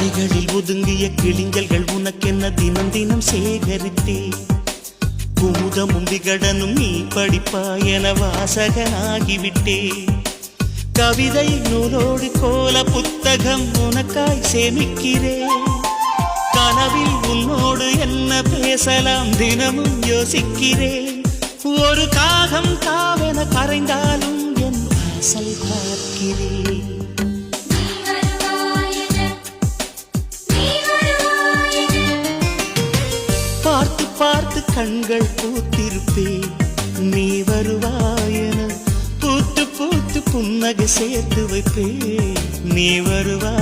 அடிகளில் ஒதுங்கிய கிளிஞ்சல்கள் உனக்கென்ன தினம் தினம் சேகரித்தே குமுதமும் விகடனும் நீ படிப்பாய் என வாசகனாகிவிட்டே கவிதை நூலோடு கோல புத்தகம் உனக்காய் சேமிக்கிறேன் கனவில் உன்னோடு என்ன பேசலாம் தினமும் யோசிக்கிறேன் ஒரு காகம் காவென கரைந்தாலும் என் வாசல் பார்க்கிறேன் பார்த்து பார்த்து கண்கள் பூத்திருப்பேன் நீ வருவாயென பூத்து பூத்து புன்னகை சேர்த்து வைப்பேன் நீ வருவாய்